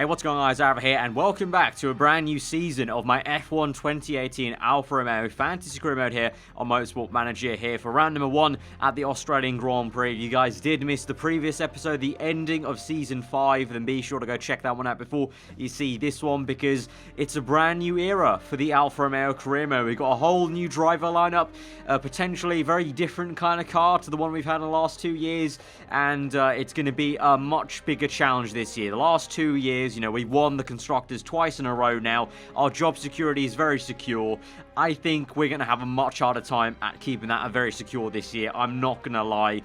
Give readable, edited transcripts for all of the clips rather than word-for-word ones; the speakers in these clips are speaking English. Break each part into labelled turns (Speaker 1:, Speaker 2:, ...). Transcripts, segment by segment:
Speaker 1: Hey, what's going on, guys? Aarava here, and welcome back to a brand new season of my F1 2018 Alfa Romeo Fantasy Career Mode here on Motorsport Manager here for round number 1 at the Australian Grand Prix. If you guys did miss the previous episode, the ending of Season 5, then be sure to go check that one out before you see this one, because it's a brand new era for the Alfa Romeo Career Mode. We've got a whole new driver lineup, potentially a very different kind of car to the one we've had in the last 2 years, and it's going to be a much bigger challenge this year. The last 2 years, you know, we've won the Constructors twice in a row now. Our job security is very secure. I think we're going to have a much harder time at keeping that very secure this year. I'm not going to lie.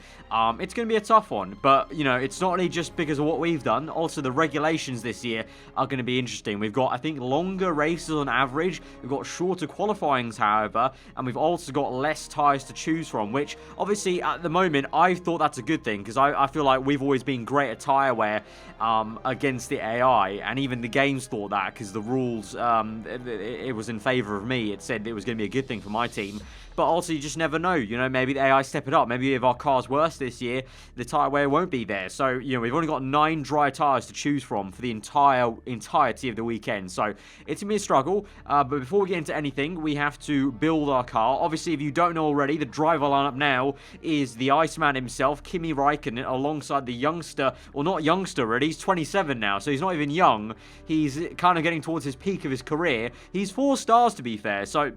Speaker 1: It's going to be a tough one. But, you know, it's not only just because of what we've done. Also, the regulations this year are going to be interesting. We've got, I think, longer races on average. We've got shorter qualifyings, however. And we've also got less tyres to choose from, which, obviously, at the moment, I thought that's a good thing. Because I feel like we've always been great at tyre wear against the AI. And even the games thought that, because the rules, it was in favour of me. It said it was going to be a good thing for my team. But also, you just never know. You know, maybe the AI step it up. Maybe if our car's worse this year, the tyre wear won't be there. So, you know, we've only got 9 dry tyres to choose from for the entirety of the weekend. So, it's going to be a struggle. But before we get into anything, we have to build our car. Obviously, if you don't know already, the driver lineup now is the Iceman himself, Kimi Raikkonen, alongside the youngster, or not youngster really, he's 27 now, so he's not even young. He's kind of getting towards his peak of his career. He's 4 stars, to be fair, so...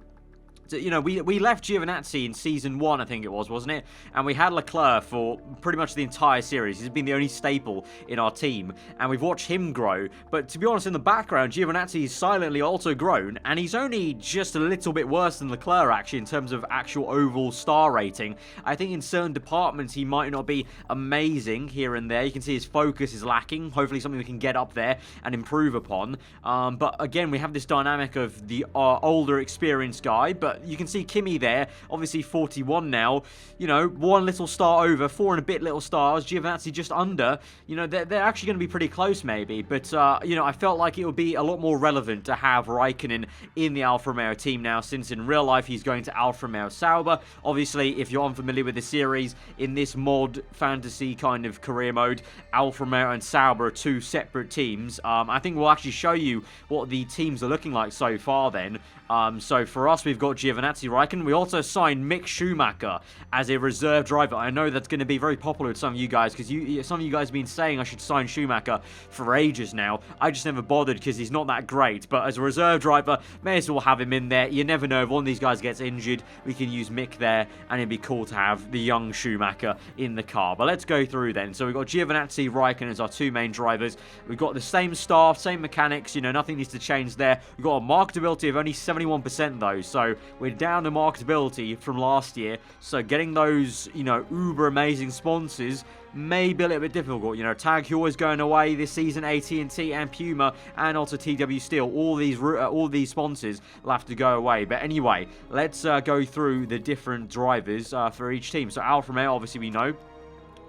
Speaker 1: You know, we left GIOVINAZZI in Season 1, I think it was, wasn't it? And we had Leclerc for pretty much the entire series. He's been the only staple in our team, and we've watched him grow. But to be honest, in the background, GIOVINAZZI has silently also grown, and he's only just a little bit worse than Leclerc, actually, in terms of actual overall star rating. I think in certain departments, he might not be amazing here and there. You can see his focus is lacking. Hopefully something we can get up there and improve upon. But again, we have this dynamic of the older, experienced guy, but you can see Kimi there, obviously 41 now, you know, 1 little star over, 4 and a bit little stars, GIOVINAZZI just under. You know, they're actually going to be pretty close maybe, but, you know, I felt like it would be a lot more relevant to have Raikkonen in the Alfa Romeo team now, since in real life he's going to Alfa Romeo Sauber. Obviously, if you're unfamiliar with the series, in this mod fantasy kind of career mode, Alfa Romeo and Sauber are 2 separate teams. I think we'll actually show you what the teams are looking like so far then. So for us, we've got GIOVINAZZI Raikkonen. We also signed Mick Schumacher as a reserve driver. I know that's going to be very popular with some of you guys, because some of you guys have been saying I should sign Schumacher for ages now. I just never bothered because he's not that great. But as a reserve driver, may as well have him in there. You never know, if one of these guys gets injured, we can use Mick there, and it'd be cool to have the young Schumacher in the car. But let's go through then. So we've got GIOVINAZZI Raikkonen as our 2 main drivers. We've got the same staff, same mechanics, you know, nothing needs to change there. We've got a marketability of only 71% though, so we're down to marketability from last year, so getting those, you know, uber amazing sponsors may be a little bit difficult. You know, Tag Heuer is going away this season, AT&T and Puma, and also TW Steel. All these sponsors will have to go away. But anyway, let's go through the different drivers for each team. So Alfa Romeo, obviously we know.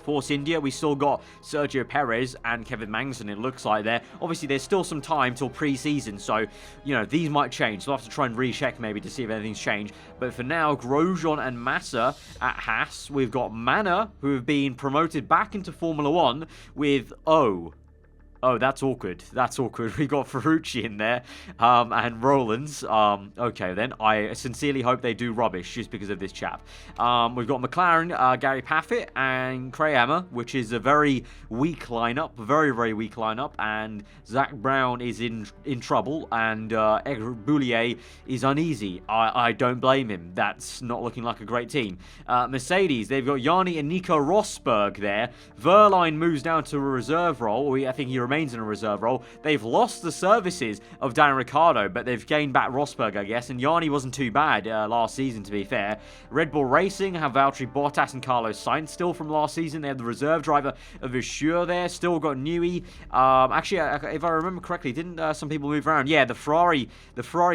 Speaker 1: Force India, we still got Sergio Perez and Kevin Magnussen, it looks like there. Obviously, there's still some time till pre-season, so, you know, these might change. So we'll have to try and recheck maybe to see if anything's changed. But for now, Grosjean and Massa at Haas. We've got Manor, who have been promoted back into Formula 1 with Oh, that's awkward. That's awkward. We got Ferrucci in there, and Rollins. Okay, then. I sincerely hope they do rubbish just because of this chap. We've got McLaren, Gary Paffett, and Kramer, which is a very weak lineup. Very, very weak lineup. And Zach Brown is in trouble, and Edgar Boulier is uneasy. I don't blame him. That's not looking like a great team. Mercedes, they've got Yanni and Nico Rosberg there. Verline moves down to a reserve role. I think he remains in a reserve role. They've lost the services of Dan Ricciardo, but they've gained back Rosberg, I guess, and Yanni wasn't too bad last season, to be fair. Red Bull Racing have Valtteri Bottas and Carlos Sainz still from last season. They have the reserve driver of Assure there. Still got Newey. Actually, if I remember correctly, didn't some people move around? Yeah, the Ferrari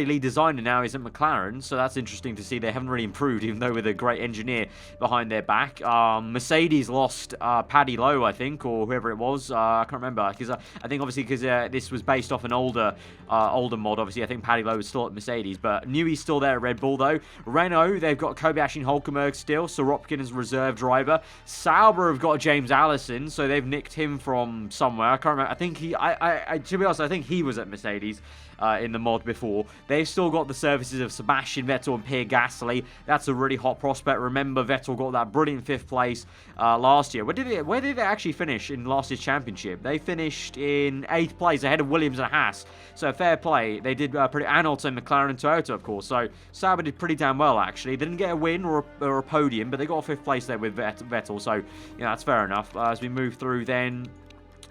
Speaker 1: lead designer now is at McLaren, so that's interesting to see. They haven't really improved, even though with a great engineer behind their back. Mercedes lost Paddy Lowe, I think, or whoever it was. I can't remember, because I think obviously because this was based off an older mod. Obviously, I think Paddy Lowe was still at Mercedes, but Newey's still there at Red Bull though. Renault, they've got Kobayashi and Hulkenberg still. Sorokin as reserve driver. Sauber have got James Allison, so they've nicked him from somewhere. I can't remember. I think to be honest, I think he was at Mercedes in the mod before. They've still got the services of Sebastian Vettel and Pierre Gasly. That's a really hot prospect. Remember, Vettel got that brilliant 5th place last year. Where did they actually finish in last year's championship? They finished in 8th place ahead of Williams and Haas. So fair play. They did pretty, and also McLaren and Toyota, of course. So Sauber did pretty damn well, actually. They didn't get a win or a podium, but they got a 5th place there with Vettel. So, that's fair enough. As we move through then,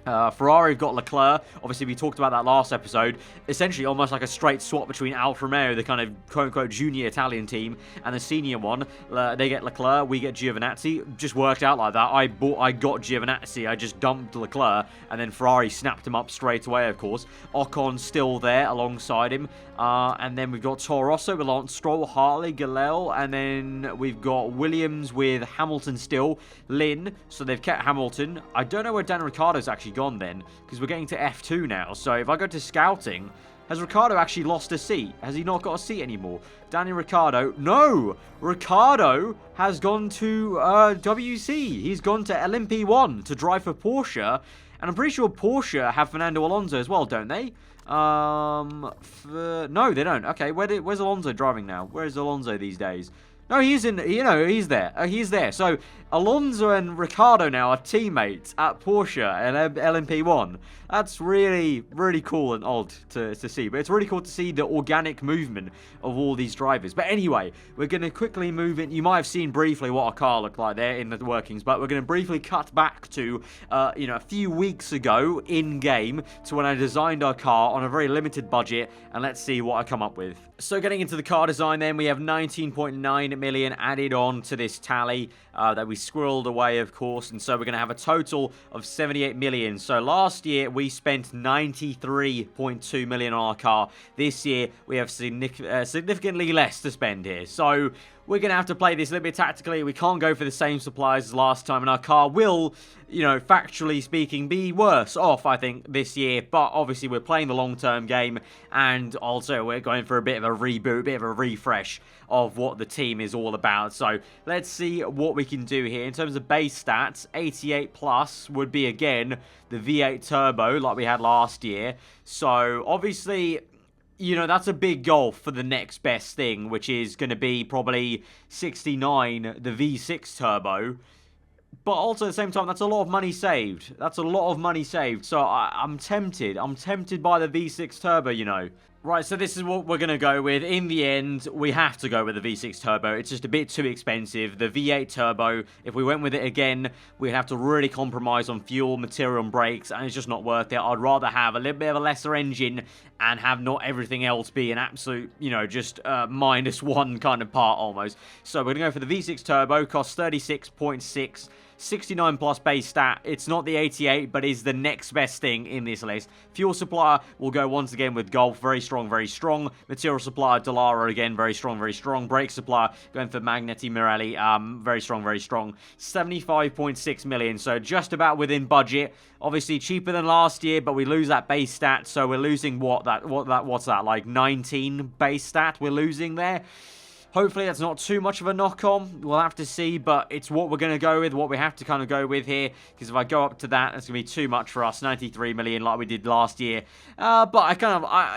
Speaker 1: Ferrari have got Leclerc. Obviously, we talked about that last episode. Essentially, almost like a straight swap between Alfa Romeo, the kind of quote-unquote junior Italian team, and the senior one. They get Leclerc, we get Giovinazzi. Just worked out like that. I got Giovinazzi, I just dumped Leclerc, and then Ferrari snapped him up straight away, of course. Ocon's still there alongside him. And then we've got Toro Rosso with Lance Stroll, Hartley, Galil, and then we've got Williams with Hamilton still, Lynn. So they've kept Hamilton. I don't know where Dan Ricciardo's actually gone then, because we're getting to F2 now. So if I go to scouting, has Ricciardo actually lost a seat? Has he not got a seat anymore? Danny Ricciardo, no! Ricciardo has gone to WC. He's gone to LMP1 to drive for Porsche. And I'm pretty sure Porsche have Fernando Alonso as well, don't they? No, they don't. Okay, where's Alonso driving now? Where's Alonso these days? No, he's in, he's there. He's there. So, Alonso and Ricciardo now are teammates at Porsche and LMP1. That's really, really cool and odd to see. But it's really cool to see the organic movement of all these drivers. But anyway, we're going to quickly move in. You might have seen briefly what our car looked like there in the workings. But we're going to briefly cut back to, a few weeks ago in-game to when I designed our car on a very limited budget. And let's see what I come up with. So getting into the car design then, we have 19.9 million added on to this tally that we squirreled away, of course. And so we're going to have a total of 78 million. So last year, we spent 93.2 million on our car. This year, we have significantly less to spend here. So we're going to have to play this a little bit tactically. We can't go for the same supplies as last time, and our car will, factually speaking, be worse off, I think, this year. But obviously, we're playing the long-term game, and also we're going for a bit of a reboot, a bit of a refresh of what the team is all about. So let's see what we can do here. In terms of base stats, 88 plus would be, again, the V8 Turbo like we had last year. So obviously, that's a big goal for the next best thing, which is going to be probably 69, the V6 Turbo. But also at the same time, that's a lot of money saved. That's a lot of money saved. So I'm tempted. I'm tempted by the V6 Turbo, Right, so this is what we're going to go with. In the end, we have to go with the V6 Turbo. It's just a bit too expensive. The V8 Turbo, if we went with it again, we'd have to really compromise on fuel, material, and brakes, and it's just not worth it. I'd rather have a little bit of a lesser engine and have not everything else be an absolute, just -1 kind of part almost. So we're going to go for the V6 Turbo. Costs 36.6. 69 plus base stat. It's not the 88, but is the next best thing in this list. Fuel supplier will go once again with Golf. Very strong, very strong. Material supplier, Dallara again. Very strong, very strong. Brake supplier going for Magneti Mirelli. Very strong, very strong. 75.6 million. So just about within budget. Obviously cheaper than last year, but we lose that base stat. So we're losing what's that? Like 19 base stat we're losing there. Hopefully that's not too much of a knock-on. We'll have to see, but it's what we're going to go with, what we have to kind of go with here. Because if I go up to that, that's going to be too much for us. 93 million like we did last year. But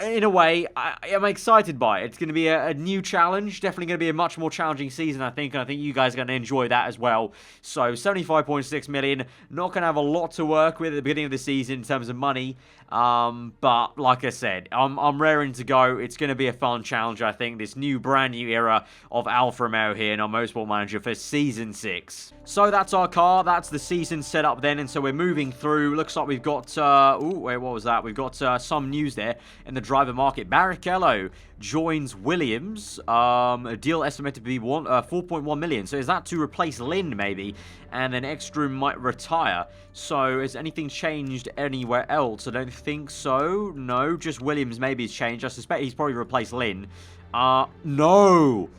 Speaker 1: in a way, I'm excited by it. It's going to be a new challenge. Definitely going to be a much more challenging season, I think. And I think you guys are going to enjoy that as well. So 75.6 million. Not going to have a lot to work with at the beginning of the season in terms of money. But like I said, I'm raring to go. It's going to be a fun challenge, I think. This brand new era of Alfa Romeo here in our Motorsport Manager for Season 6. So that's our car. That's the season set up then. And so we're moving through. Looks like we've got... wait, what was that? We've got some news there in the driver market. Barrichello joins Williams. A deal estimated to be 4.1 million. So is that to replace Lynn, maybe? And then Ekstrom might retire. So has anything changed anywhere else? I don't think so. No, just Williams maybe has changed. I suspect he's probably replaced Lynn. No.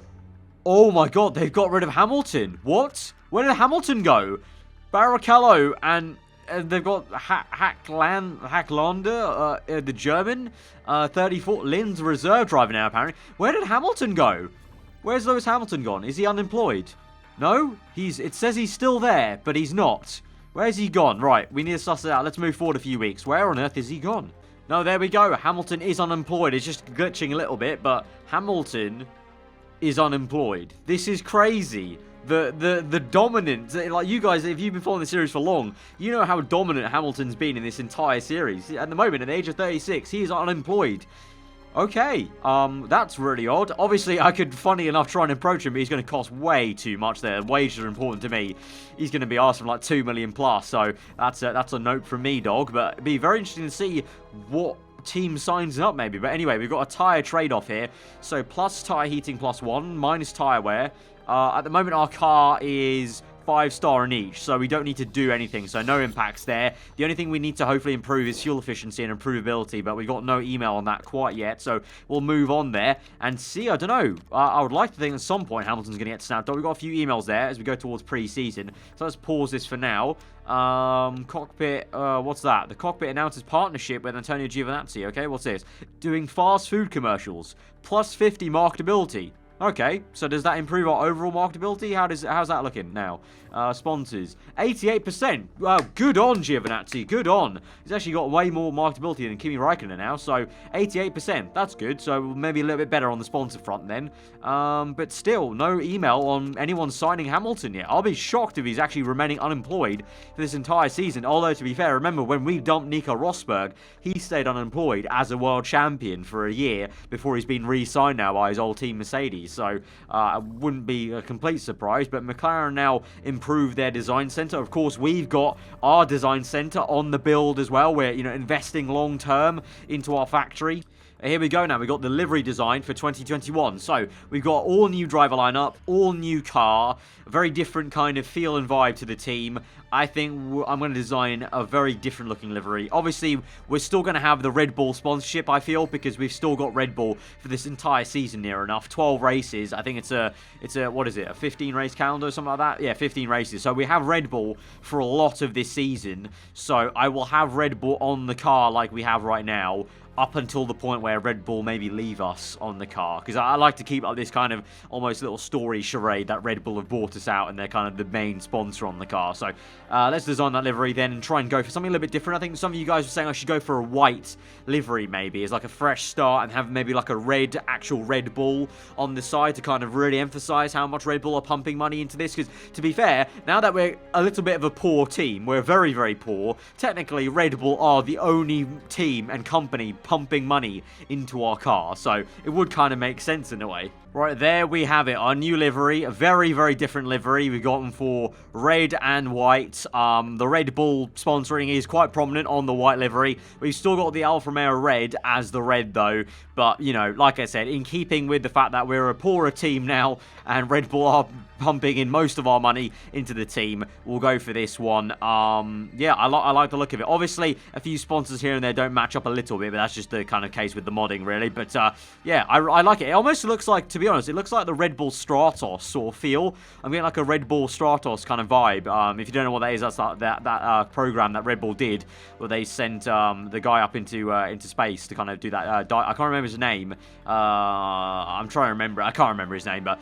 Speaker 1: Oh my god, they've got rid of Hamilton. What? Where did Hamilton go? Barrichello and they've got Hacklander, the German, 34. Lynn's reserve driver now, apparently. Where did Hamilton go? Where's Lewis Hamilton gone? Is he unemployed? No? It says he's still there, but he's not. Where's he gone? Right, we need to suss it out. Let's move forward a few weeks. Where on earth is he gone? No, there we go. Hamilton is unemployed. It's just glitching a little bit, but Hamilton is unemployed. This is crazy. The dominant, like you guys, if you've been following the series for long, you know how dominant Hamilton's been in this entire series. At the moment, at the age of 36, he is unemployed. Okay, that's really odd. Obviously, I could, funny enough, try and approach him, but he's going to cost way too much there. Wages are important to me. He's going to be asking like 2 million plus, so that's a note from me, dog. But it'd be very interesting to see what team signs up, maybe. But anyway, we've got a tyre trade-off here. So, plus tyre heating +1, minus tyre wear. At the moment, our car is 5-star in each, so we don't need to do anything, so no impacts there. The only thing we need to hopefully improve is fuel efficiency and improvability, but we've got no email on that quite yet, so we'll move on there and see. I don't know. I would like to think at some point Hamilton's going to get snapped up. We've got a few emails there as we go towards pre-season, so let's pause this for now. Cockpit, what's that? The cockpit announces partnership with Antonio Giovinazzi. Okay, what's this? Doing fast food commercials, plus 50 marketability. Okay, so does that improve our overall marketability? How's that looking now? Sponsors, 88%. Wow, good on Giovinazzi, good on. He's actually got way more marketability than Kimi Raikkonen now, so 88%. That's good, so maybe a little bit better on the sponsor front then. But still, no email on anyone signing Hamilton yet. I'll be shocked if he's actually remaining unemployed for this entire season. Although, to be fair, remember when we dumped Nico Rosberg, he stayed unemployed as a world champion for a year before he's been re-signed now by his old team Mercedes. So it wouldn't be a complete surprise, but McLaren now improved their design center. Of course, we've got our design center on the build as well. We're, investing long term into our factory. Here we go now. We've got the livery design for 2021. So we've got all new driver lineup, all new car, a very different kind of feel and vibe to the team. I think I'm going to design a very different looking livery. Obviously, we're still going to have the Red Bull sponsorship, I feel, because we've still got Red Bull for this entire season near enough. 12 races. I think it's a what is it, a 15 race calendar or something like that? Yeah, 15 races. So we have Red Bull for a lot of this season. So I will have Red Bull on the car like we have right now, up until the point where Red Bull maybe leave us on the car. Because I like to keep up this kind of almost little story charade that Red Bull have bought us out and they're kind of the main sponsor on the car. So let's design that livery then and try and go for something a little bit different. I think some of you guys were saying I should go for a white livery maybe as like a fresh start and have maybe like a actual Red Bull on the side to kind of really emphasize how much Red Bull are pumping money into this. Because to be fair, now that we're a little bit of a poor team, we're very, very poor, technically Red Bull are the only team and company pumping money into our car, so it would kind of make sense in a way. Right, there we have it, our new livery, a very, very different livery. We've got them for red and white. The Red Bull sponsoring is quite prominent on the white livery. We've still got the Alfa Romeo red as the red though, but, like I said, in keeping with the fact that we're a poorer team now and Red Bull are pumping in most of our money into the team, we'll go for this one. Yeah, I like the look of it. Obviously, a few sponsors here and there don't match up a little bit, but that's just the kind of case with the modding, really. But, yeah, I like it. It almost looks like, to be honest, it looks like the Red Bull Stratos sort of feel. I'm getting like a Red Bull Stratos kind of vibe. If you don't know what that is, that's that program that Red Bull did, where they sent the guy up into space to kind of do that. I can't remember his name. I'm trying to remember. I can't remember his name, but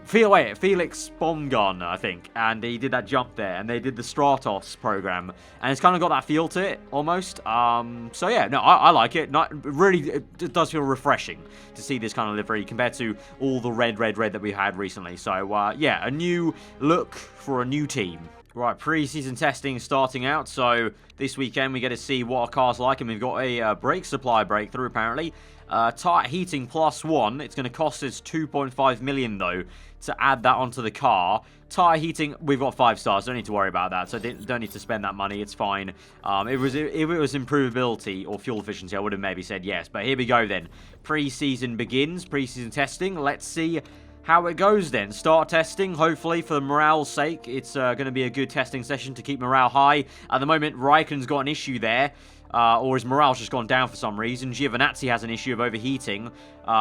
Speaker 1: Felix Baumgartner, I think, and he did that jump there, and they did the Stratos program, and it's kind of got that feel to it almost. So yeah, no, I like it. It does feel refreshing to see this kind of livery compared to all the red that we had recently. So yeah, a new look for a new team. Right, pre-season testing starting out, so this weekend we get to see what our car's like, and we've got a brake supply breakthrough apparently. Tyre heating +1, it's going to cost us 2.5 million though to add that onto the car. Tyre heating, we've got 5 stars, don't need to worry about that, so don't need to spend that money, it's fine. If it was improvability or fuel efficiency, I would have maybe said yes, but here we go then. Pre-season begins, pre-season testing, let's see how it goes then. Start testing, hopefully for morale's sake. It's going to be a good testing session to keep morale high. At the moment, Raikkonen's got an issue there. or his morale's just gone down for some reason. Giovinazzi has an issue of overheating.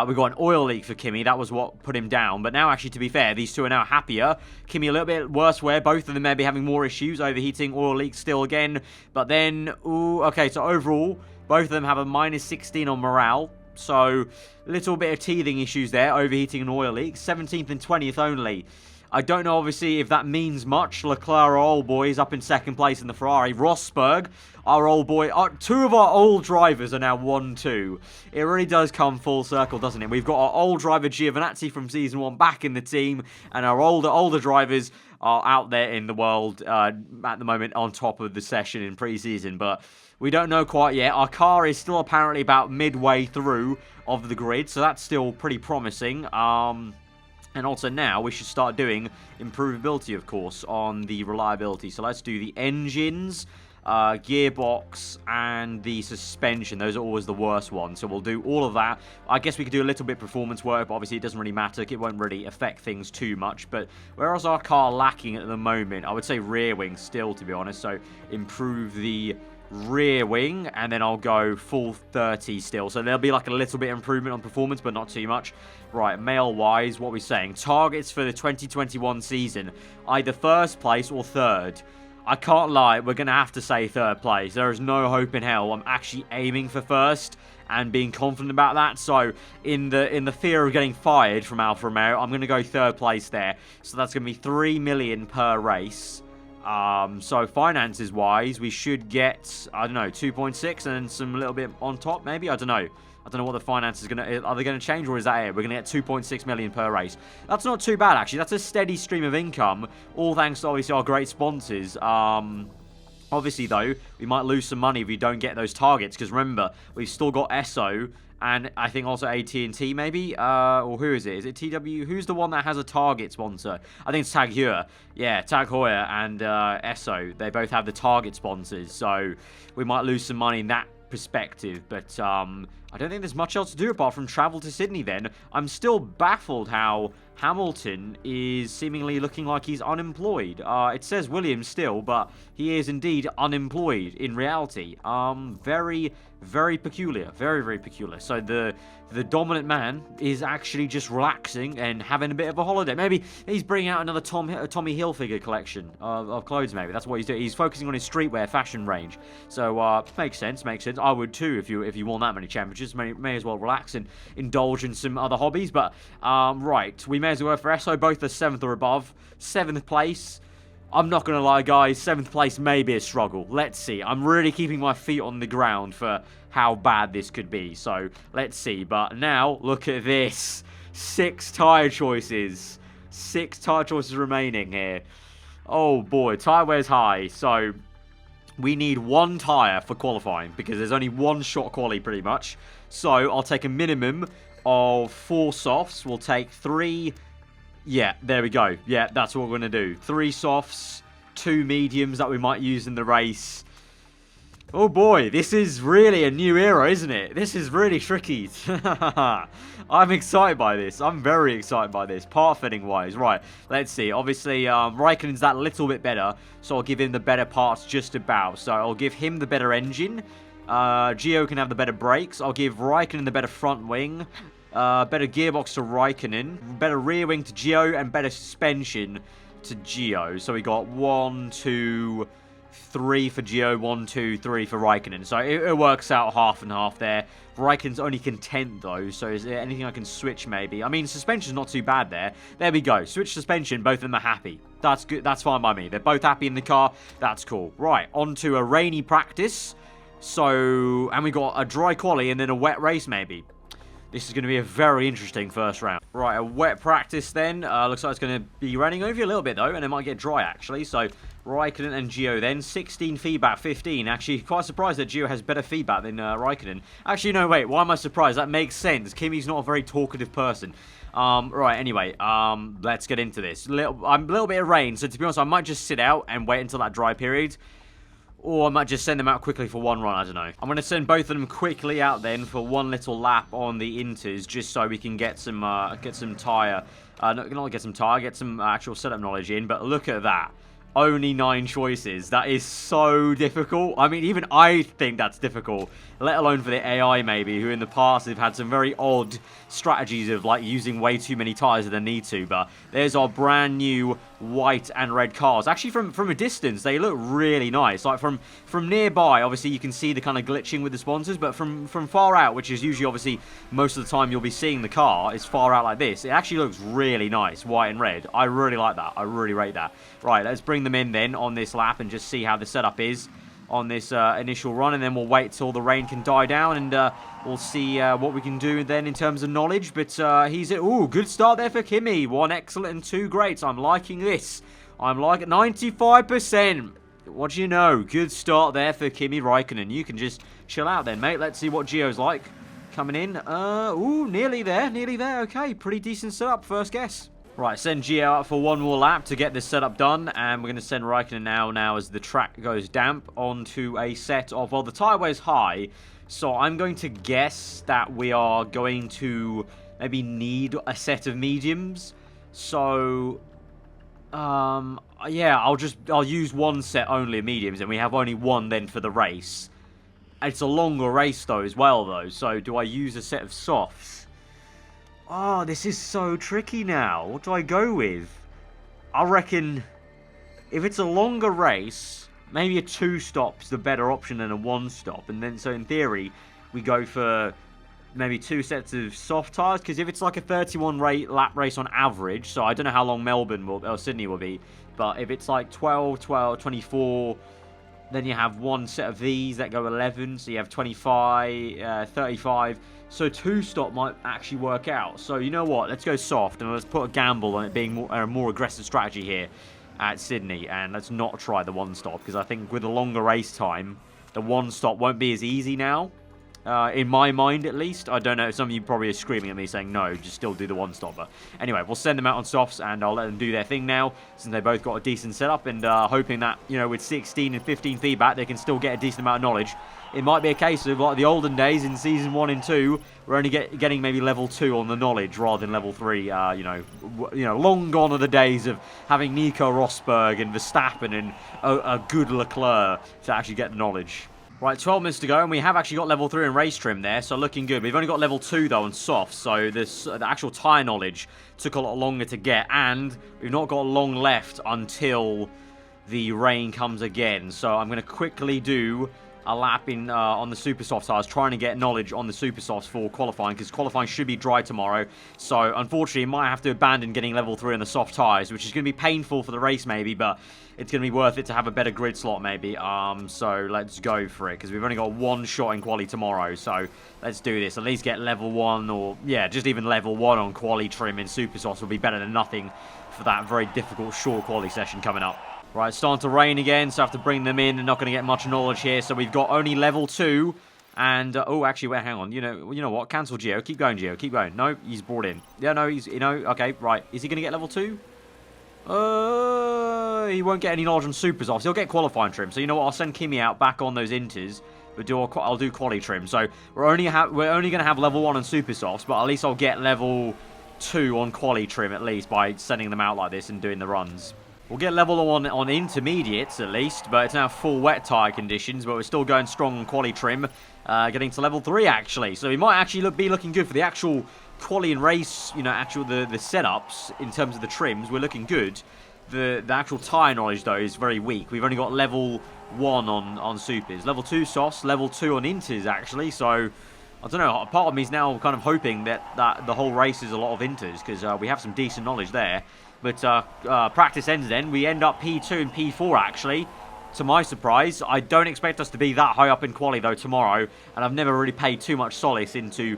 Speaker 1: We got an oil leak for Kimi. That was what put him down. But now, actually, to be fair, these two are now happier. Kimi a little bit worse where both of them may be having more issues. Overheating, oil leak still again. But then, ooh, okay, so overall, both of them have a -16 on morale. So, little bit of teething issues there. Overheating and oil leak. 17th and 20th only. I don't know, obviously, if that means much. Leclerc, our old boy, is up in second place in the Ferrari. Rosberg, our old boy. Two of our old drivers are now 1-2. It really does come full circle, doesn't it? We've got our old driver, Giovinazzi, from Season 1 back in the team. And our older drivers are out there in the world at the moment on top of the session in pre-season. But we don't know quite yet. Our car is still apparently about midway through of the grid. So that's still pretty promising. And also now, we should start doing improvability, of course, on the reliability. So let's do the engines, gearbox, and the suspension. Those are always the worst ones. So we'll do all of that. I guess we could do a little bit of performance work, but obviously it doesn't really matter. It won't really affect things too much. But where is our car lacking at the moment? I would say rear wing still, to be honest. So improve the rear wing, and then I'll go full 30 still. So there'll be like a little bit of improvement on performance, but not too much. Right, male-wise, what are we saying? Targets for the 2021 season, either first place or third. I can't lie, we're going to have to say third place. There is no hope in hell I'm actually aiming for first and being confident about that. So in the fear of getting fired from Alfa Romeo, I'm going to go third place there. So that's going to be 3 million per race. So finances wise, we should get, I don't know, 2.6 and some little bit on top, maybe. I don't know what the finances are they going to change, or is that it? We're going to get 2.6 million per race. That's not too bad, actually. That's a steady stream of income, all thanks to obviously our great sponsors. Obviously though, we might lose some money if we don't get those targets, because remember, we've still got Esso. And I think also AT&T maybe, or who is it? Is it TW? Who's the one that has a Target sponsor? I think it's Tag Heuer. Yeah, Tag Heuer and Esso. They both have the Target sponsors, so we might lose some money in that perspective. But I don't think there's much else to do apart from travel to Sydney then. I'm still baffled how Hamilton is seemingly looking like he's unemployed. It says Williams still, but he is indeed unemployed in reality. Very, very peculiar. Very, very peculiar. So the dominant man is actually just relaxing and having a bit of a holiday. Maybe he's bringing out another Tommy Hilfiger collection of clothes, maybe. That's what he's doing. He's focusing on his streetwear fashion range. So, makes sense, makes sense. I would too if you won that many championships. May as well relax and indulge in some other hobbies. But, right, we may as well go for Esso. Both are 7th or above. 7th place. I'm not going to lie, guys. 7th place may be a struggle. Let's see. I'm really keeping my feet on the ground for how bad this could be. So, let's see. But now, look at this. 6 tyre choices. 6 tyre choices remaining here. Oh, boy. Tyre wear's high. So, we need 1 tyre for qualifying, because there's only 1 shot quali, pretty much. So, I'll take a minimum of 4 softs. We'll take 3... Yeah, there we go. Yeah, that's what we're going to do. 3 softs, 2 mediums that we might use in the race. Oh boy, this is really a new era, isn't it? This is really tricky. I'm excited by this. I'm very excited by this, part fitting wise. Right, let's see. Obviously, Raikkonen's that little bit better, so I'll give him the better parts just about. So I'll give him the better engine. Gio can have the better brakes. I'll give Raikkonen the better front wing. Better gearbox to Raikkonen, better rear wing to Gio, and better suspension to Gio. So we got 1, 2, 3 for Gio, 1, 2, 3 for Raikkonen. So it works out half and half there. Raikkonen's only content though, so is there anything I can switch maybe? I mean, suspension's not too bad there. There we go. Switch suspension, both of them are happy. That's good. That's fine by me. They're both happy in the car. That's cool. Right, on to a rainy practice. So, and we got a dry quali and then a wet race maybe. This is going to be a very interesting first round. Right, a wet practice then. Looks like it's going to be raining over you a little bit though, and it might get dry actually. So, Raikkonen and Gio then. 16 feedback, 15. Actually, quite surprised that Gio has better feedback than Raikkonen. Actually, no, wait. Why am I surprised? That makes sense. Kimi's not a very talkative person. Right, anyway, let's get into this. I'm a little bit of rain, so to be honest, I might just sit out and wait until that dry period. Or I might just send them out quickly for 1 run, I don't know. I'm going to send both of them quickly out then for 1 little lap on the inters, just so we can get some tyre, not get some tyre, get some actual setup knowledge in, but look at that. Only 9 choices. That is so difficult. I mean, even I think that's difficult, let alone for the AI maybe, who in the past have had some very odd strategies of like using way too many tires than they need to. But there's our brand new white and red cars. Actually, from a distance, they look really nice. Like from nearby, obviously you can see the kind of glitching with the sponsors, but from far out, which is usually obviously most of the time you'll be seeing the car, is far out like this. It actually looks really nice, white and red. I really like that. I really rate that. Right, let's bring them in then on this lap and just see how the setup is on this initial run, and then we'll wait till the rain can die down, and we'll see what we can do then in terms of knowledge. But he's ooh, good start there for Kimi. 1 excellent and 2 greats. I'm liking this. I'm liking 95%. What do you know? Good start there for Kimi Räikkönen. You can just chill out then, mate. Let's see what Gio's like coming in. Ooh, nearly there, nearly there. Okay, pretty decent setup. First guess. Right, send Gio out for 1 more lap to get this setup done, and we're going to send Räikkönen now as the track goes damp onto a set of, well, the tyre weight's high, so I'm going to guess that we are going to maybe need a set of mediums. So, yeah, I'll use 1 set only of mediums, and we have only 1 then for the race. It's a longer race though as well though, so do I use a set of softs? Oh, this is so tricky now. What do I go with? I reckon if it's a longer race, maybe a 2-stop's the better option than a 1-stop. And then, so in theory, we go for maybe 2 sets of soft tyres. Because if it's like a 31 lap race on average, so I don't know how long Melbourne or Sydney will be. But if it's like 12, 24... then you have 1 set of these that go 11, so you have 25, 35. So 2-stop might actually work out. So you know what? Let's go soft, and let's put a gamble on it being a more aggressive strategy here at Sydney. And let's not try the 1-stop, because I think with a longer race time, the 1-stop won't be as easy now. In my mind, at least. I don't know. Some of you probably are screaming at me saying, no, just still do the 1-stop. But anyway, we'll send them out on softs, and I'll let them do their thing now, since they both got a decent setup, and hoping that, you know, with 16 and 15 feedback, they can still get a decent amount of knowledge. It might be a case of, like the olden days in Season 1 and 2, we're only getting maybe level 2 on the knowledge rather than level 3. You know, long gone are the days of having Nico Rosberg and Verstappen and a good Leclerc to actually get the knowledge. Right, 12 minutes to go, and we have actually got level 3 in race trim there, so looking good. We've only got level 2, though, on soft, so the actual tyre knowledge took a lot longer to get, and we've not got long left until the rain comes again. So I'm going to quickly do a lap in on the super soft tyres, trying to get knowledge on the super softs for qualifying, because qualifying should be dry tomorrow. So unfortunately, might have to abandon getting level 3 on the soft tyres, which is going to be painful for the race maybe, but it's going to be worth it to have a better grid slot maybe. So let's go for it, because we've only got 1 shot in quali tomorrow. So let's do this. At least get level 1, or yeah, just even level 1 on quali trim in super softs will be better than nothing for that very difficult short quali session coming up. Right, it's starting to rain again, so I have to bring them in. They're not going to get much knowledge here, so we've got only level 2. And, oh, actually, wait, hang on. You know what? Cancel Gio. Keep going, Gio. Keep going. No, he's brought in. Yeah, no, he's, okay, right. Is he going to get level 2? He won't get any knowledge on super softs. He'll get qualifying trim. So, you know what? I'll send Kimi out back on those inters. But I'll do quali trim. So, we're only going to have level 1 on super softs, but at least I'll get level 2 on quali trim, at least, by sending them out like this and doing the runs. We'll get level 1 on intermediates, at least, but it's now full wet tyre conditions, but we're still going strong on quali trim, getting to level 3, actually. So we might actually be looking good for the actual quali and race, you know, the setups in terms of the trims. We're looking good. The actual tyre knowledge, though, is very weak. We've only got level 1 on supers. Level 2 softs, level 2 on inters, actually, so I don't know. Part of me is now kind of hoping that the whole race is a lot of inters, because we have some decent knowledge there. But practice ends then. We end up P2 and P4, actually, to my surprise. I don't expect us to be that high up in quali, though, tomorrow. And I've never really paid too much solace into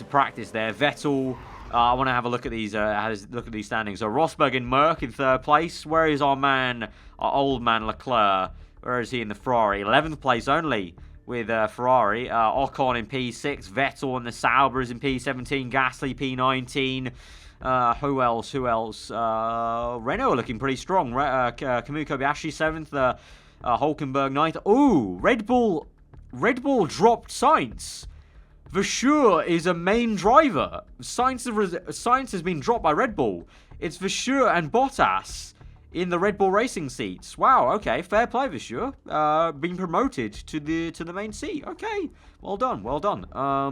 Speaker 1: practice there. Vettel, I want to have a look at these standings. So Rosberg and Merck in 3rd place. Where is our old man Leclerc? Where is he in the Ferrari? 11th place only with Ferrari. Ocon in P6. Vettel and the Sauber is in P17. Gasly P19. Who else? Renault looking pretty strong. Kamui Kobayashi 7th. Hulkenberg 9th. Ooh, Red Bull dropped Sainz. Versure is a main driver. Sainz has been dropped by Red Bull. It's Versure and Bottas in the Red Bull Racing seats. Wow, okay, fair play for sure. Being promoted to the main seat. Okay, well done, well done.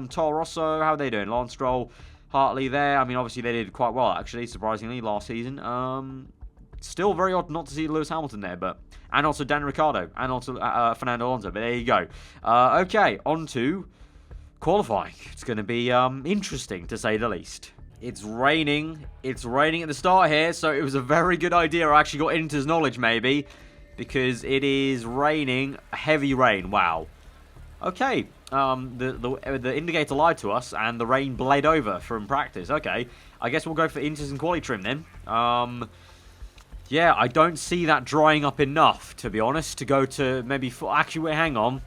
Speaker 1: Toro Rosso, how are they doing? Lance Stroll, Hartley there. I mean, obviously they did quite well, actually, surprisingly, last season. Still very odd not to see Lewis Hamilton there, but... And also Dan Ricciardo, and also Fernando Alonso, but there you go. Okay, on to qualifying. It's going to be interesting, to say the least. It's raining. It's raining at the start here, so it was a very good idea. I actually got Inter's knowledge, maybe, because it is raining. Heavy rain. Wow. Okay. The indicator lied to us, and the rain bled over from practice. Okay. I guess we'll go for Inter's and quali trim then. Yeah, I don't see that drying up enough, to be honest, to go to maybe... Actually, wait, hang on.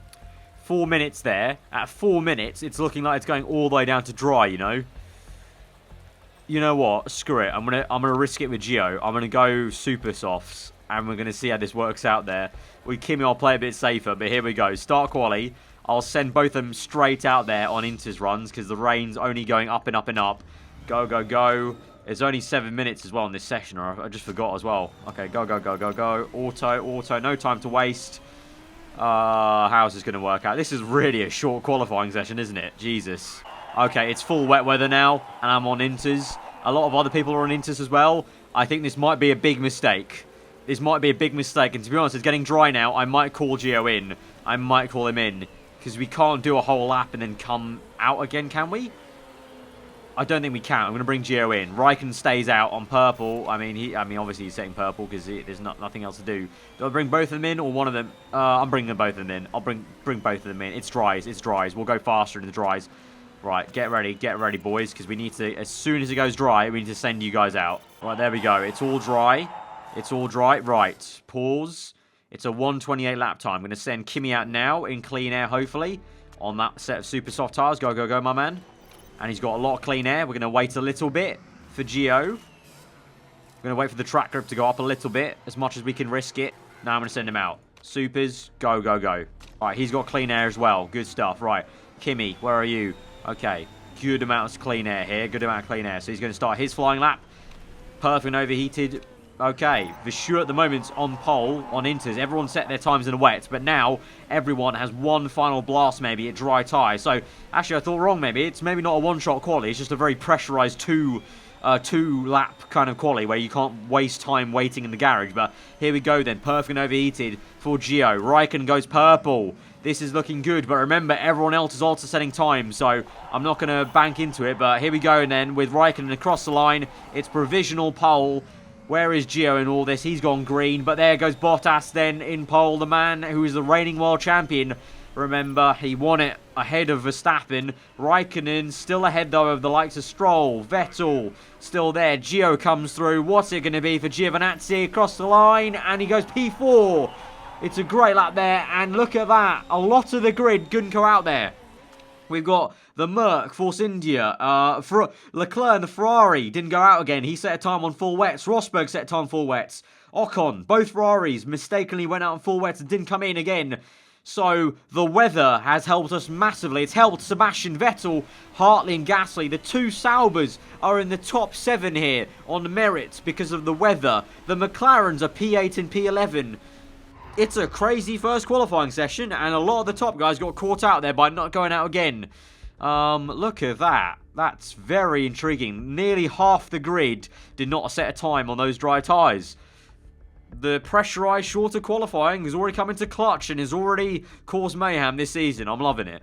Speaker 1: 4 minutes there. At 4 minutes, it's looking like it's going all the way down to dry, you know? You know what? Screw it. I'm gonna risk it with Gio. I'm gonna go super softs, and we're gonna see how this works out there. With Kimi, I'll play a bit safer, but here we go. Start quali. I'll send both of them straight out there on Inter's runs because the rain's only going up and up and up. Go, go, go. It's only 7 minutes as well in this session, or I just forgot as well. Okay, go, go, go, go, go. Auto, auto. No time to waste. How's this gonna work out? This is really a short qualifying session, isn't it? Jesus. Okay, it's full wet weather now, and I'm on Inters. A lot of other people are on Inters as well. I think this might be a big mistake. This might be a big mistake, and to be honest, it's getting dry now. I might call Gio in. I might call him in, because we can't do a whole lap and then come out again, can we? I don't think we can. I'm going to bring Gio in. Raikkonen stays out on purple. I mean, obviously he's setting purple because there's nothing else to do. Do I bring both of them in or one of them? I'm bringing both of them in. I'll bring both of them in. It's dries. It's dries. We'll go faster in the dries. Right, get ready, boys, because we need to, as soon as it goes dry, we need to send you guys out. Right, there we go. It's all dry. It's all dry. Right, pause. It's a 1:28 lap time. I'm going to send Kimi out now in clean air, hopefully, on that set of super soft tires. Go, go, go, my man. And he's got a lot of clean air. We're going to wait a little bit for Gio. We're going to wait for the track grip to go up a little bit, as much as we can risk it. Now I'm going to send him out. Supers, go, go, go. All right, he's got clean air as well. Good stuff. Right, Kimi, where are you? Okay, good amount of clean air here. Good amount of clean air. So he's going to start his flying lap. Perfect and overheated. Okay, Vishu at the moment's on pole, on Inters. Everyone set their times in the wet, but now everyone has one final blast maybe at dry tyre. So, actually I thought wrong maybe. It's maybe not a one-shot quali. It's just a very pressurised two-lap kind of quali where you can't waste time waiting in the garage. But here we go then. Perfect and overheated for Gio. Raikkonen goes purple. This is looking good, but remember, everyone else is also setting time, so I'm not going to bank into it. But here we go then with Raikkonen across the line. It's provisional pole. Where is Gio in all this? He's gone green, but there goes Bottas then in pole. The man who is the reigning world champion. Remember, he won it ahead of Verstappen. Raikkonen still ahead, though, of the likes of Stroll. Vettel still there. Gio comes through. What's it going to be for Giovinazzi across the line? And he goes P4. It's a great lap there, and look at that. A lot of the grid couldn't go out there. We've got the Merc, Force India, Leclerc and the Ferrari didn't go out again. He set a time on full wets. Rosberg set a time on full wets. Ocon, both Ferraris mistakenly went out on full wets and didn't come in again. So the weather has helped us massively. It's helped Sebastian Vettel, Hartley and Gasly. The two Saubers are in the top 7 here on the merits because of the weather. The McLarens are P8 and P11. It's a crazy first qualifying session, and a lot of the top guys got caught out there by not going out again. Look at that. That's very intriguing. Nearly half the grid did not set a time on those dry tyres. The pressurised shorter qualifying has already come into clutch and has already caused mayhem this season. I'm loving it.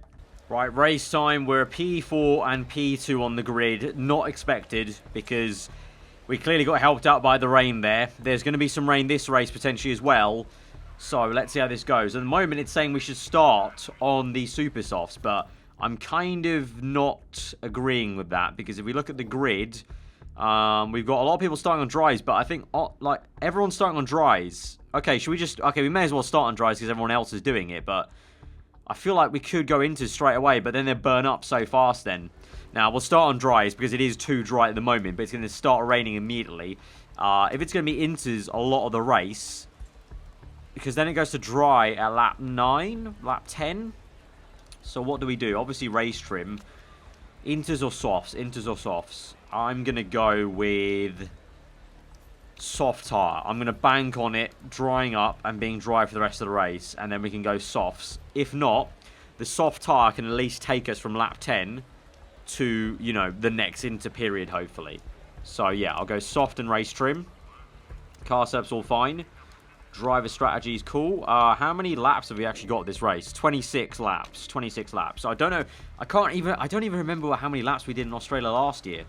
Speaker 1: Right, race time. We're P4 and P2 on the grid. Not expected because we clearly got helped out by the rain there. There's going to be some rain this race potentially as well. So, let's see how this goes. At the moment, it's saying we should start on the super softs, but I'm kind of not agreeing with that, because if we look at the grid, we've got a lot of people starting on dries, but I think, like, everyone's starting on dries. Okay, should we just... Okay, we may as well start on dries because everyone else is doing it, but I feel like we could go into straight away, but then they burn up so fast then. Now, we'll start on dries because it is too dry at the moment, but it's going to start raining immediately. If it's going to be inters a lot of the race... Because then it goes to dry at lap 9, lap 10. So what do we do? Obviously race trim. Inters or softs? Inters or softs? I'm going to go with soft tyre. I'm going to bank on it drying up and being dry for the rest of the race, and then we can go softs. If not, the soft tyre can at least take us from lap 10 to, you know, the next inter period, hopefully. So, yeah, I'll go soft and race trim. Car setup's all fine. Driver strategy is cool. How many laps have we actually got this race? 26 laps. 26 laps. So I don't know. I don't even remember how many laps we did in Australia last year.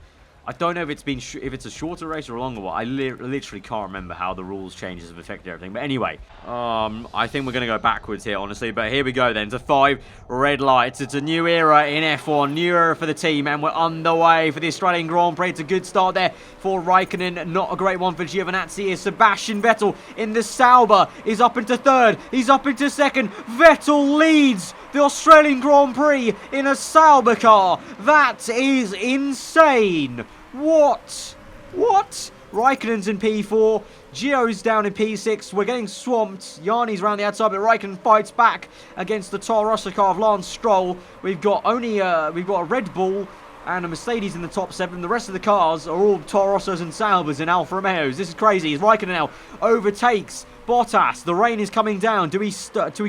Speaker 1: I don't know if it's a shorter race or a longer one. I literally can't remember how the rules changes have affected everything. But anyway, I think we're going to go backwards here, honestly. But here we go then to 5 red lights. It's a new era in F1, new era for the team, and we're underway for the Australian Grand Prix. It's a good start there for Raikkonen. Not a great one for Giovinazzi. Is Sebastian Vettel in the Sauber. He's up into third. He's up into second. Vettel leads the Australian Grand Prix in a Sauber car. That is insane. What? Raikkonen's in P4. Gio's down in P6. We're getting swamped. Yanni's around the outside, but Raikkonen fights back against the Toro Rosso car of Lance Stroll. We've got a Red Bull and a Mercedes in the top 7. The rest of the cars are all Toro Rossos and Saubers and Alfa Romeos. This is crazy. As Raikkonen now overtakes Bottas. The rain is coming down. Do we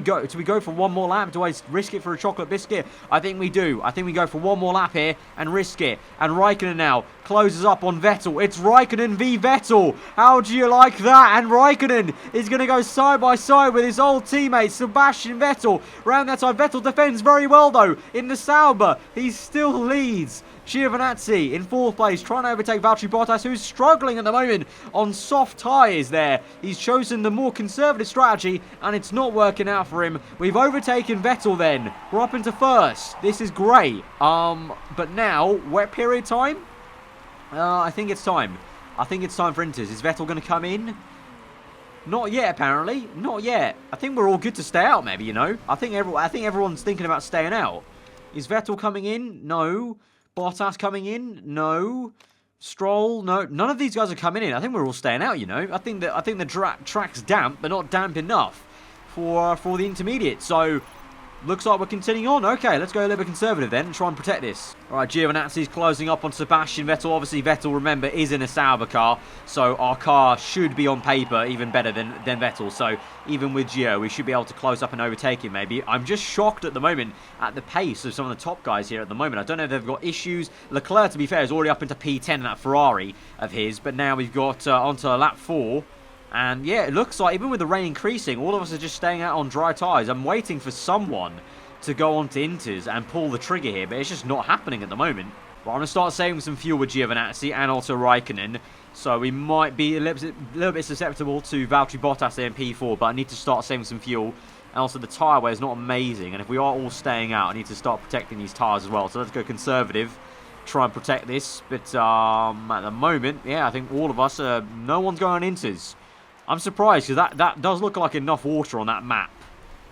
Speaker 1: go for one more lap? Do I risk it for a chocolate biscuit? I think we do. I think we go for one more lap here and risk it. And Raikkonen now closes up on Vettel. It's Raikkonen v Vettel. How do you like that? And Raikkonen is going to go side by side with his old teammate Sebastian Vettel. Round that side, Vettel defends very well though. In the Sauber, he still leads. Giovinazzi in 4th place, trying to overtake Valtteri Bottas, who's struggling at the moment on soft tyres there. He's chosen the more conservative strategy, and it's not working out for him. We've overtaken Vettel then. We're up into 1st. This is great. But now, wet period time? I think it's time. I think it's time for inters. Is Vettel going to come in? Not yet, apparently. Not yet. I think we're all good to stay out, maybe, you know. I think everyone's thinking about staying out. Is Vettel coming in? No. Bottas coming in? No. Stroll? No. None of these guys are coming in. I think we're all staying out, you know. I think the track's damp, but not damp enough for the intermediate. So, looks like we're continuing on. Okay, let's go a little bit conservative then and try and protect this. All right, Giovinazzi's closing up on Sebastian Vettel. Obviously, Vettel, remember, is in a Sauber car, so our car should be on paper even better than Vettel. So, even with Gio, we should be able to close up and overtake him, maybe. I'm just shocked at the moment at the pace of some of the top guys here at the moment. I don't know if they've got issues. Leclerc, to be fair, is already up into P10 in that Ferrari of his, but now we've got onto lap 4. And yeah, it looks like even with the rain increasing, all of us are just staying out on dry tyres. I'm waiting for someone to go on to inters and pull the trigger here, but it's just not happening at the moment. But I'm going to start saving some fuel with Giovinazzi and also Raikkonen. So we might be a little bit susceptible to Valtteri Bottas there in P4, but I need to start saving some fuel. And also the tyre wear is not amazing, and if we are all staying out, I need to start protecting these tyres as well. So let's go conservative, try and protect this. But at the moment, yeah, I think all of us, no one's going on inters. I'm surprised, because that does look like enough water on that map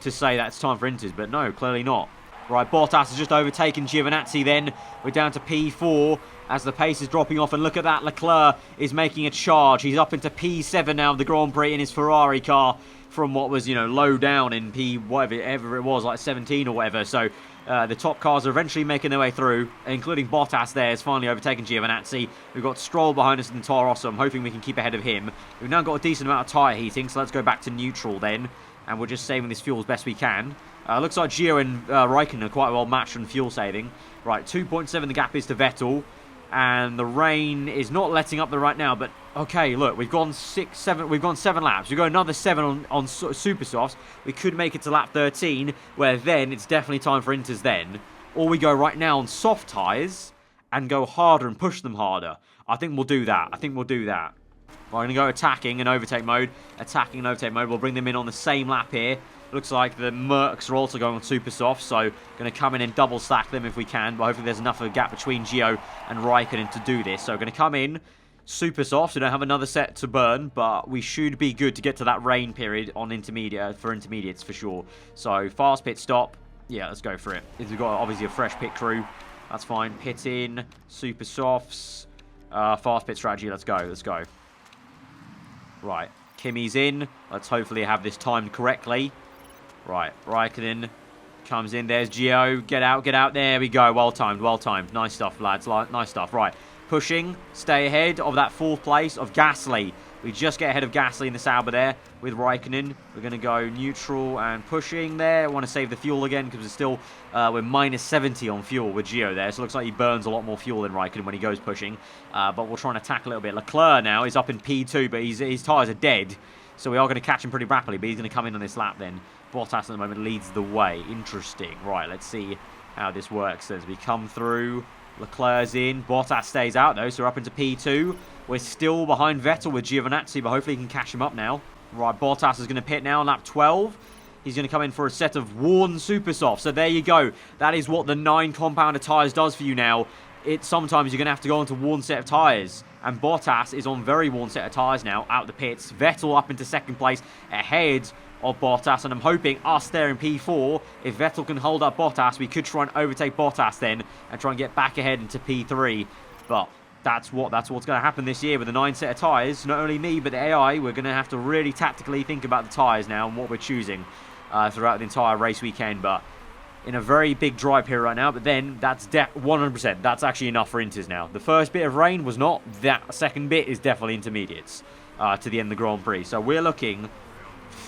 Speaker 1: to say that it's time for inters, but no, clearly not. Right, Bottas has just overtaken Giovinazzi then. We're down to P4 as the pace is dropping off, and look at that, Leclerc is making a charge. He's up into P7 now of the Grand Prix in his Ferrari car from what was, you know, low down in P whatever it was, like 17 or whatever. So the top cars are eventually making their way through, including Bottas there has finally overtaken Giovinazzi. We've got Stroll behind us in the Toro Rosso. I'm hoping we can keep ahead of him. We've now got a decent amount of tyre heating, so let's go back to neutral then. And we're just saving this fuel as best we can. Looks like Gio and Raikkonen are quite well matched on fuel saving. Right, 2.7 the gap is to Vettel. And the rain is not letting up right now, but okay, look, we've gone 7 laps. We've got another 7 on super softs. We could make it to lap 13, where then it's definitely time for inters then. Or we go right now on soft tyres and go harder and push them harder. I think we'll do that. We're going to go attacking and overtake mode. Attacking and overtake mode. We'll bring them in on the same lap here. Looks like the Mercs are also going on super soft, so going to come in and double stack them if we can, but hopefully there's enough of a gap between Gio and Raikkonen to do this. So going to come in super soft, so we don't have another set to burn, but we should be good to get to that rain period on intermediates for sure. So fast pit stop. Yeah, let's go for it. We've got obviously a fresh pit crew. That's fine. Pit in, super softs, fast pit strategy. Let's go. Right, Kimi's in. Let's hopefully have this timed correctly. Right, Raikkonen comes in. There's Gio. Get out. There we go. Well timed. Nice stuff, lads. Nice stuff. Right, pushing. Stay ahead of that 4th place of Gasly. We just get ahead of Gasly in the Sauber there with Raikkonen. We're going to go neutral and pushing there. I want to save the fuel again because we're minus 70 on fuel with Gio there. So it looks like he burns a lot more fuel than Raikkonen when he goes pushing. But we'll try and attack a little bit. Leclerc now is up in P2, but his tyres are dead. So we are going to catch him pretty rapidly, but he's going to come in on this lap then. Bottas at the moment leads the way. Interesting. Right, let's see how this works as we come through. Leclerc's in. Bottas stays out though, so we're up into P2. We're still behind Vettel with Giovinazzi, but hopefully he can catch him up now. Right, Bottas is going to pit now on lap 12. He's going to come in for a set of worn super soft. So there you go. That is what the 9 compounder tyres does for you now. Sometimes you're going to have to go onto worn set of tyres. And Bottas is on very worn set of tyres now, out the pits. Vettel up into second place, ahead of Bottas. And I'm hoping us there in P4, if Vettel can hold up Bottas, we could try and overtake Bottas then and try and get back ahead into P3. But that's what's going to happen this year with the 9 set of tyres. Not only me, but the AI. We're going to have to really tactically think about the tyres now and what we're choosing throughout the entire race weekend. But in a very big dry period right now. But then that's 100%. That's actually enough for Inters now. The first bit of rain was not. That second bit is definitely intermediates to the end of the Grand Prix. So we're looking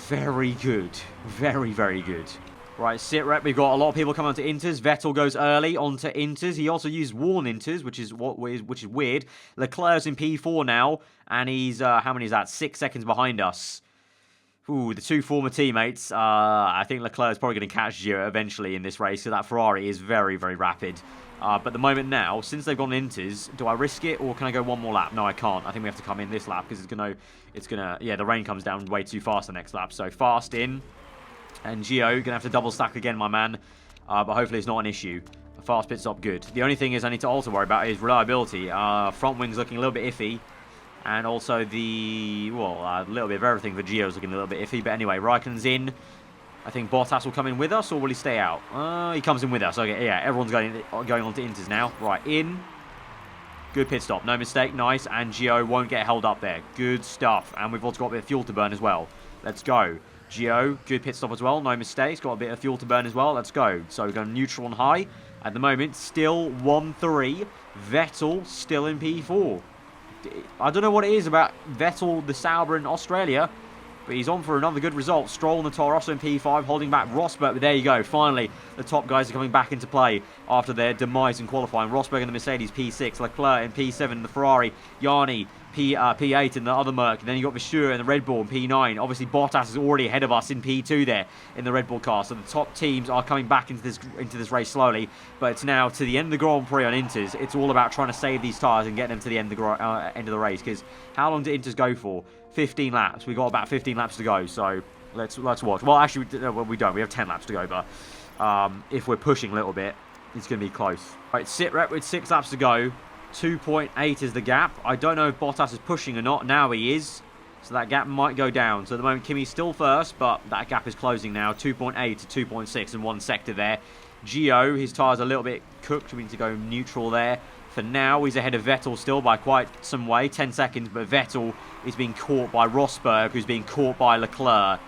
Speaker 1: very good. Very, very good. Right, sit rep. We've got a lot of people coming onto Inters. Vettel goes early onto Inters. He also used worn Inters, which is weird. Leclerc's in P4 now, and he's how many is that? 6 seconds behind us. Ooh, the 2 former teammates. I think Leclerc's probably going to catch Gio eventually in this race, because that Ferrari is very, very rapid. But the moment now, since they've gone Inters, do I risk it or can I go one more lap? No, I can't. I think we have to come in this lap because yeah, the rain comes down way too fast the next lap. So fast in. And Gio, going to have to double stack again, my man. But hopefully it's not an issue. A fast pit stop, good. The only thing is I need to also worry about is reliability. Front wing's looking a little bit iffy. And also a little bit of everything for Gio's looking a little bit iffy. But anyway, Raikkonen's in. I think Bottas will come in with us, or will he stay out? He comes in with us. Okay, yeah, everyone's going on to Inters now. Right, in. Good pit stop, no mistake, nice. And Gio won't get held up there. Good stuff. And we've also got a bit of fuel to burn as well. Let's go. Gio, good pit stop as well, no mistakes. Got a bit of fuel to burn as well. Let's go. So we're going neutral and high. At the moment, still 1-3. Vettel still in P4. I don't know what it is about Vettel, the Sauber in Australia, but he's on for another good result. Stroll and the Toro Rosso in P5, holding back Rosberg. But there you go. Finally, the top guys are coming back into play after their demise in qualifying. Rosberg in the Mercedes P6, Leclerc in P7 in the Ferrari, Yanni P8 in the other Merc. And then you got Vischer in the Red Bull in P9. Obviously, Bottas is already ahead of us in P2 there in the Red Bull car. So the top teams are coming back into this race slowly. But it's now to the end of the Grand Prix on Inters. It's all about trying to save these tyres and get them to the end of the race. Because how long did Inters go for? 15 laps. We've got about 15 laps to go, so let's watch. Well, actually, we don't. We have 10 laps to go, but if we're pushing a little bit, it's going to be close. Right, sit rep with 6 laps to go. 2.8 is the gap. I don't know if Bottas is pushing or not. Now he is, so that gap might go down. So at the moment, Kimi's still first, but that gap is closing now. 2.8 to 2.6 in one sector there. Gio, his tyres are a little bit cooked. We need to go neutral there. For now, he's ahead of Vettel still by quite some way, 10 seconds, but Vettel is being caught by Rosberg, who's being caught by Leclerc.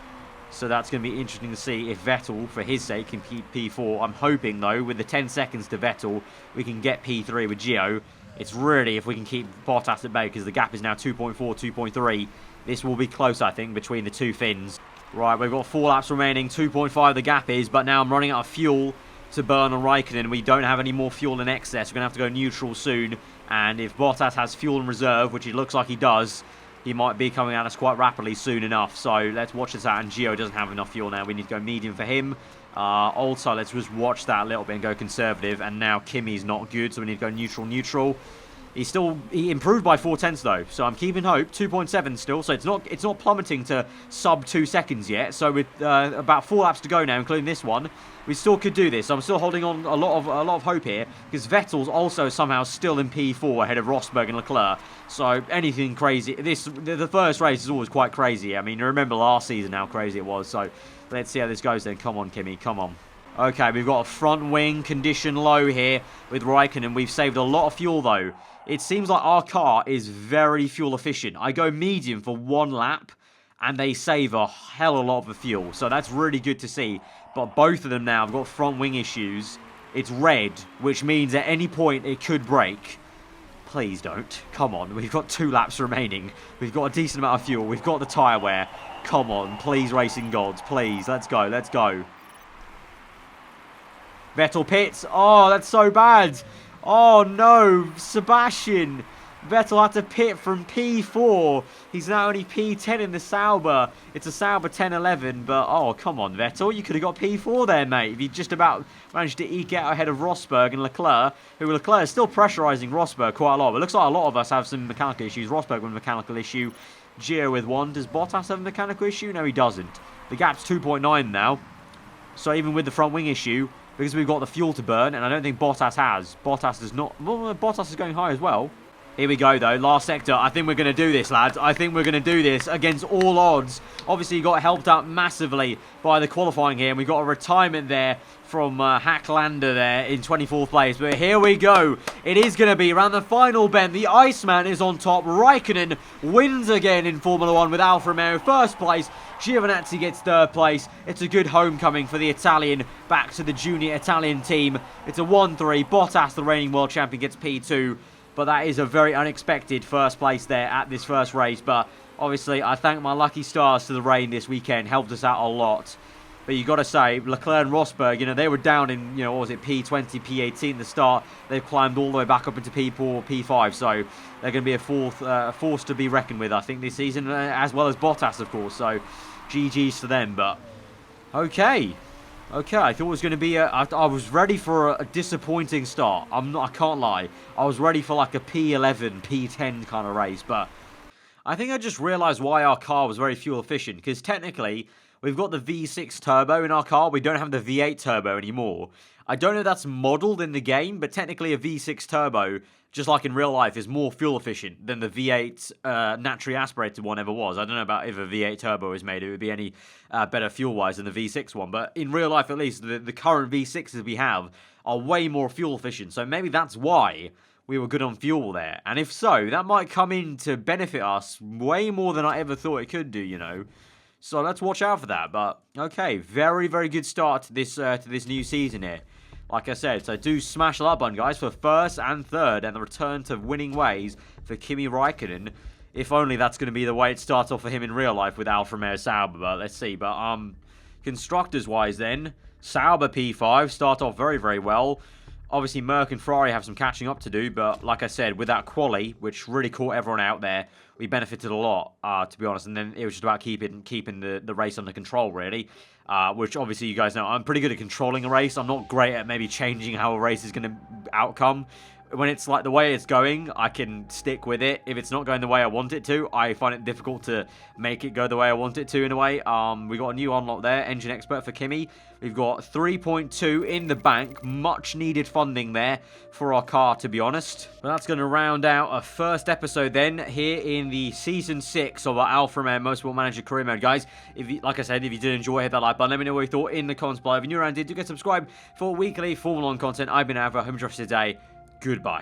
Speaker 1: So that's going to be interesting to see if Vettel, for his sake, can keep P4. I'm hoping, though, with the 10 seconds to Vettel, we can get P3 with Gio. It's really if we can keep Bottas at bay, because the gap is now 2.4, 2.3. This will be close, I think, between the two Finns. Right, we've got 4 laps remaining, 2.5 the gap is, but now I'm running out of fuel to burn on Raikkonen. We don't have any more fuel in excess. We're going to have to go neutral soon. And if Bottas has fuel in reserve, which it looks like he does, he might be coming at us quite rapidly soon enough. So let's watch this out. And Gio doesn't have enough fuel now. We need to go medium for him. Also, let's just watch that a little bit and go conservative. And now Kimi's not good, so we need to go neutral. He improved by 4/10 though, so I'm keeping hope. 2.7 still, so it's not plummeting to sub 2 seconds yet. So with about 4 laps to go now, including this one, we still could do this. I'm still holding on a lot of hope here, because Vettel's also somehow still in P4 ahead of Rosberg and Leclerc. So anything crazy. The first race is always quite crazy. I mean, remember last season how crazy it was. So let's see how this goes then. Come on, Kimi, come on. Okay, we've got a front wing condition low here with Raikkonen. We've saved a lot of fuel though. It seems like our car is very fuel efficient. I go medium for 1 lap, and they save a hell of a lot of the fuel. So that's really good to see. But both of them now have got front wing issues. It's red, which means at any point it could break. Please don't. Come on, we've got 2 laps remaining. We've got a decent amount of fuel. We've got the tyre wear. Come on, please, racing gods, please. Let's go, let's go. Vettel pits. Oh, that's so bad. Oh, no. Sebastian. Vettel had to pit from P4. He's now only P10 in the Sauber. It's a Sauber 10-11, but oh, come on, Vettel. You could have got P4 there, mate. If you just about managed to eke out ahead of Rosberg and Leclerc, who Leclerc is still pressurising Rosberg quite a lot. It looks like a lot of us have some mechanical issues. Rosberg with a mechanical issue. Gio with 1. Does Bottas have a mechanical issue? No, he doesn't. The gap's 2.9 now. So even with the front wing issue, because we've got the fuel to burn, and I don't think Bottas has. Bottas does not. Well, Bottas is going high as well. Here we go, though. Last sector. I think we're going to do this, lads. I think we're going to do this against all odds. Obviously, you got helped out massively by the qualifying here. And we got a retirement there from Hacklander there in 24th place. But here we go. It is going to be around the final bend. The Iceman is on top. Raikkonen wins again in Formula 1 with Alfa Romeo first place. Giovinazzi gets 3rd place. It's a good homecoming for the Italian back to the junior Italian team. It's a 1-3. Bottas, the reigning world champion, gets P2. But that is a very unexpected first place there at this first race. But obviously, I thank my lucky stars to the rain this weekend. Helped us out a lot. But you got to say, Leclerc and Rosberg, you know, they were down in, you know, what was it, P20, P18 at the start. They've climbed all the way back up into P4, P5. So they're going to be a force to be reckoned with, I think, this season. As well as Bottas, of course. So GG's to them. But okay. Okay, I thought it was going to be I was ready for a disappointing start. I can't lie. I was ready for like a P11, P10 kind of race, but I think I just realized why our car was very fuel efficient, because technically we've got the V6 turbo in our car. We don't have the V8 turbo anymore. I don't know if that's modeled in the game, but technically a V6 turbo, just like in real life, is more fuel efficient than the V8 naturally aspirated one ever was. I don't know about if a V8 turbo is made, it would be any better fuel-wise than the V6 one. But in real life, at least, the current V6s we have are way more fuel efficient. So maybe that's why we were good on fuel there. And if so, that might come in to benefit us way more than I ever thought it could do, you know. So let's watch out for that. But, okay, very, very good start to this new season here. Like I said, so do smash the like button, guys, for 1st and 3rd, and the return to winning ways for Kimi Raikkonen. If only that's going to be the way it starts off for him in real life with Alfa Romeo Sauber, but let's see. But constructors-wise then, Sauber P5 start off very, very well. Obviously, Merc and Ferrari have some catching up to do, but like I said, with that quali, which really caught everyone out there, we benefited a lot, to be honest. And then it was just about keeping the race under control, really. Which, obviously, you guys know, I'm pretty good at controlling a race. I'm not great at maybe changing how a race is going to outcome. When it's like the way it's going, I can stick with it. If it's not going the way I want it to, I find it difficult to make it go the way I want it to in a way. We got a new unlock there, Engine Expert for Kimi. We've got 3.2 in the bank. Much needed funding there for our car, to be honest. But that's going to round out a first episode then here in the Season 6 of our Alfa Romeo Motorsport Manager Career Mode. Guys, like I said, if you did enjoy, hit that like button. Let me know what you thought in the comments below. If you're new around here, do get subscribed for weekly Formula 1 content. I've been Alva. Hope you enjoyed today. Goodbye.